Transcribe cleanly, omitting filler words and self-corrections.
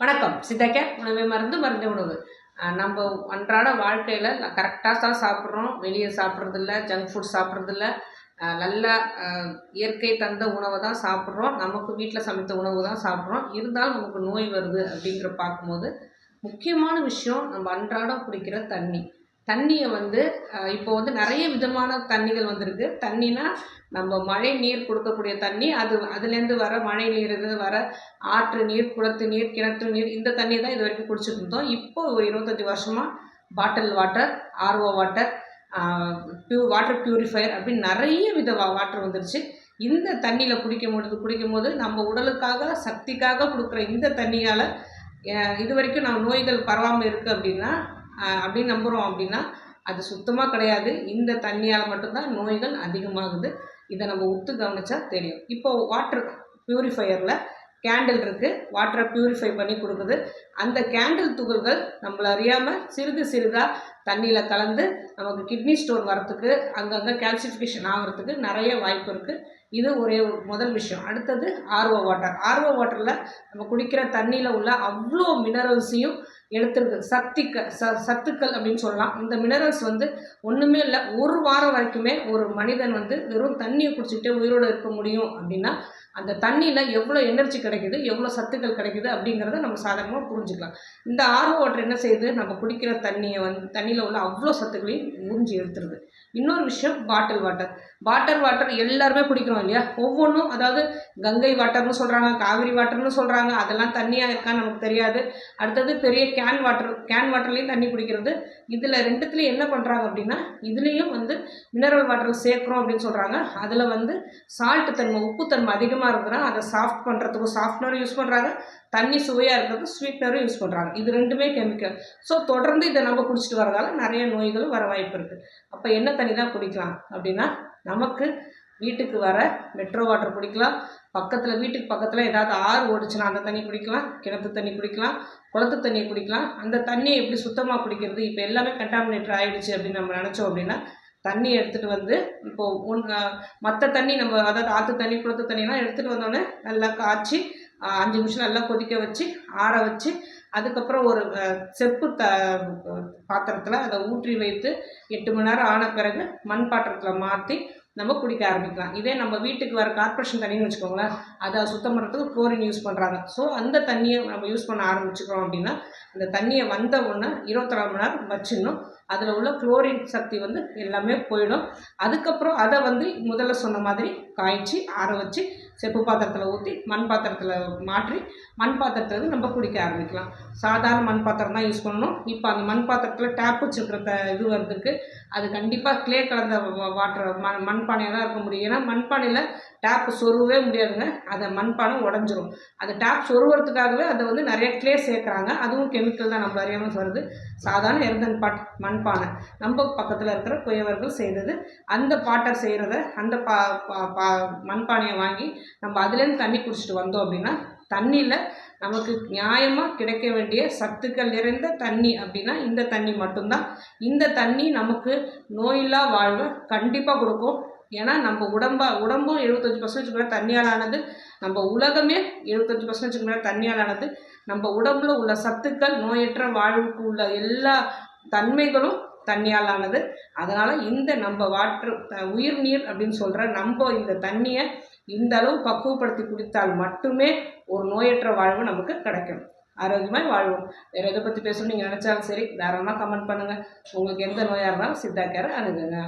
வணக்கம். சித்தக்க உணவை மருந்து உணவு. நம்ம அன்றாட வாழ்க்கையில் கரெக்டாக தான் சாப்பிட்றோம். வெளியே சாப்பிட்றதில்ல, ஜங்க் ஃபுட் சாப்பிட்றதில்ல. நல்லா இயற்கை தந்த உணவை தான் சாப்பிட்றோம். நமக்கு வீட்டில் சமைத்த உணவு தான் சாப்பிட்றோம். இருந்தாலும் நமக்கு நோய் வருது அப்படிங்கிற பார்க்கும்போது முக்கியமான விஷயம் நம்ம அன்றாடம் குடிக்கிற தண்ணி. தண்ணியை இப்போ நிறைய விதமான தண்ணிகள் வந்திருக்கு. தண்ணினா நம்ம மழை நீர் கொடுக்கக்கூடிய தண்ணி, அதுலேருந்து வர மழை நீர்லேருந்து வர ஆற்று நீர், குளத்து நீர், கிணற்று நீர், இந்த தண்ணி தான் இது வரைக்கும் குடிச்சிட்டு இருந்தோம். இப்போ ஒரு 25 வருஷமாக bottle water, RO water, water purifier அப்படின்னு நிறைய வித வாட்டர் வந்துருச்சு. இந்த தண்ணியில் குடிக்கும்போது நம்ம உடலுக்காக சக்திக்காக கொடுக்குற இந்த தண்ணியால் இது வரைக்கும் நம்ம நோய்கள் பரவாமல் இருக்குது அப்படின்னு நம்புகிறோம். அப்படின்னா அது சுத்தமாக கிடையாது. இந்த தண்ணியால் மட்டும்தான் நோய்கள் அதிகமாகுது. இதை நம்ம உத்து கவனித்தா தெரியும். இப்போது வாட்டர் பியூரிஃபையரில் கேண்டில் இருக்குது, வாட்டரை பியூரிஃபை பண்ணி கொடுக்குது. அந்த கேண்டில் துகள்கள் நம்மளை அறியாமல் சிறிதாக தண்ணியில் கலந்து நமக்கு கிட்னி ஸ்டோன் வரத்துக்கு, அங்கங்கே கால்சிஃபிகேஷன் ஆகிறதுக்கு நிறைய வாய்ப்பு இருக்குது. இது முதல் விஷயம். அடுத்தது ஆர்ஓ வாட்டர். ஆர்ஓ வாட்டரில் நம்ம குடிக்கிற தண்ணியில் உள்ள அவ்வளோ மினரல்ஸையும் எடுத்துருக்கு. சத்துக்கள் அப்படின்னு சொல்லலாம். இந்த மினரல்ஸ் ஒன்றுமே இல்லை. ஒரு வாரம் வரைக்குமே ஒரு மனிதன் வெறும் தண்ணியை குடிச்சிக்கிட்டே உயிரோடு இருக்க முடியும். அப்படின்னா அந்த தண்ணியில் எவ்வளோ எனர்ஜி கிடைக்குது, எவ்வளோ சத்துக்கள் கிடைக்குது அப்படிங்கிறத நம்ம சாதாரணமாக புரிஞ்சுக்கலாம். இந்த ஆர்ஓ வாட்டர் என்ன செய்யுது, நம்ம குடிக்கிற தண்ணியில் உள்ள அவ்வளோ சத்துக்களையும் உறிஞ்சி எடுத்துருது. இன்னொரு விஷயம் பாட்டில் வாட்டர் எல்லாருமே குடிக்கிறோம் இல்லையா? ஒவ்வொன்றும், அதாவது கங்கை வாட்டர்னு சொல்கிறாங்க, காவிரி வாட்டர்னு சொல்கிறாங்க. அதெல்லாம் தண்ணியாக இருக்கான்னு நமக்கு தெரியாது. அடுத்தது பெரிய கேன் வாட்டர்லேயும் தண்ணி குடிக்கிறது. இதில் ரெண்டுத்துலேயும் என்ன பண்ணுறாங்க அப்படின்னா, இதுலேயும் மினரல் வாட்டர் சேர்க்குறோம் அப்படின்னு சொல்கிறாங்க. அதில் சால்ட்டு தன்மை, உப்புத்தன்மை அதிகமாக இருக்குதுன்னா அதை சாஃப்ட் பண்ணுறதுக்கும் சாஃப்ட்னரும் யூஸ் பண்ணுறாங்க. தண்ணி சுவையாக இருக்கிறது ஸ்வீட்னரும் யூஸ் பண்ணுறாங்க. இது ரெண்டுமே கெமிக்கல். ஸோ தொடர்ந்து இதை நம்ம குடிச்சிட்டு வரதால நிறைய நோய்களும் வர வாய்ப்பு இருக்குது. அப்போ என்ன தண்ணி தான் குடிக்கலாம் அப்படின்னா, நமக்கு வீட்டுக்கு வர மெட்ரோ வாட்டர் குடிக்கலாம். வீட்டுக்கு பக்கத்தில் ஏதாவது ஆறு ஓடிச்சுன்னா அந்த தண்ணி குடிக்கலாம். கிணத்து தண்ணி குடிக்கலாம், குளத்து தண்ணியை குடிக்கலாம். அந்த தண்ணியை எப்படி சுத்தமாக குடிக்கிறது? இப்போ எல்லாமே கண்டாமினேட்டர் ஆகிடுச்சு அப்படின்னு நம்ம நினச்சோம் அப்படின்னா, தண்ணி எடுத்துகிட்டு இப்போது மற்ற தண்ணி நம்ம, அதாவது ஆற்று தண்ணி, குளத்து தண்ணியெலாம் எடுத்துகிட்டு வந்தோடனே நல்லா காய்ச்சி 5 நிமிஷம் நல்லா கொதிக்க வச்சு ஆற வச்சு, அதுக்கப்புறம் ஒரு செப்பு பாத்திரத்தில் அதை ஊற்றி வைத்து 8 மணி நேரம் ஆன பிறகு மண் பாத்திரத்தில் மாற்றி நம்ம குடிக்க ஆரம்பிக்கலாம். இதே நம்ம வீட்டுக்கு வர கார்ப்பரேஷன் தண்ணின்னு வச்சுக்கோங்களேன், அதை சுத்தம் பண்ணுறதுக்கு குளோரின் யூஸ் பண்ணுறாங்க. ஸோ அந்த தண்ணியை நம்ம யூஸ் பண்ண ஆரம்பிச்சுக்கிறோம் அப்படின்னா, அந்த தண்ணியை வந்த உடனே 24 மணி நேரம் வச்சிடணும். அதில் உள்ள குளோரின் சக்தி எல்லாமே போயிடும். அதுக்கப்புறம் அதை முதல்ல சொன்ன மாதிரி காய்ச்சி ஆற வச்சு செப்பு பாத்திரத்தில் ஊற்றி மண் பாத்திரத்தில் மாற்றி மண் பாத்திரத்தில் நம்ம குடிக்க ஆரம்பிக்கலாம். சாதாரண மண் பாத்திரம் தான் யூஸ் பண்ணணும். இப்போ அந்த மண் பாத்திரத்தில் டேப் வச்சுருக்கிற இது வருதுக்கு, அது கண்டிப்பாக க்ளே கலந்த வாட்டர் மண்பானையாக தான் இருக்க முடியும். ஏன்னா மண்பானையில் டேப் சொருவே முடியாதுங்க. அதை மண்பானை உடஞ்சிரும். அந்த டேப் சொருவறதுக்காகவே அதை நிறைய க்ளே சேர்க்குறாங்க. அதுவும் கெமிக்கல் தான், நம்ம அறியாமல் வருது. சாதாரண எர்தன் பாட் மண்பானை நம்ம பக்கத்தில் இருக்கிற குயவர்கள் செய்தது. அந்த பாட்டை செய்கிறத அந்த மண்பானையை வாங்கி நம்ம அதுலேருந்து தண்ணி குடிச்சிட்டு வந்தோம் அப்படின்னா, தண்ணியில் நமக்கு நியாயமாக கிடைக்க வேண்டிய சத்துக்கள் நிறைந்த தண்ணி அப்படின்னா இந்த தண்ணி மட்டும்தான். இந்த தண்ணி நமக்கு நோயில்லா வாழ்வை கண்டிப்பாக கொடுக்கும். ஏன்னா நம்ம உடம்பும் 75% மேலே தண்ணியால் ஆனது. நம்ம உலகமே 75% மேலே தண்ணியால் ஆனது. நம்ம உடம்புல உள்ள சத்துக்கள், நோயற்ற வாழ்வுக்கு உள்ள எல்லா தன்மைகளும் தண்ணியால் ஆனது. அதனால் இந்த நம்ம உயிர் நீர் அப்படின்னு சொல்கிற நம்ம இந்த தண்ணியை இந்த அளவு பக்குவப்படுத்தி குடித்தால் மட்டுமே ஒரு நோயற்ற வாழ்வு நமக்கு கிடைக்கும். ஆரோக்கியமாக வாழ்வோம். வேறு எதை பற்றி பேசணும்னு நீங்கள் நினச்சாலும் சரி, தாராளமாக கமெண்ட் பண்ணுங்கள். உங்களுக்கு எந்த நோயாக இருந்தாலும் சித்தா கேரை அணுகுங்க.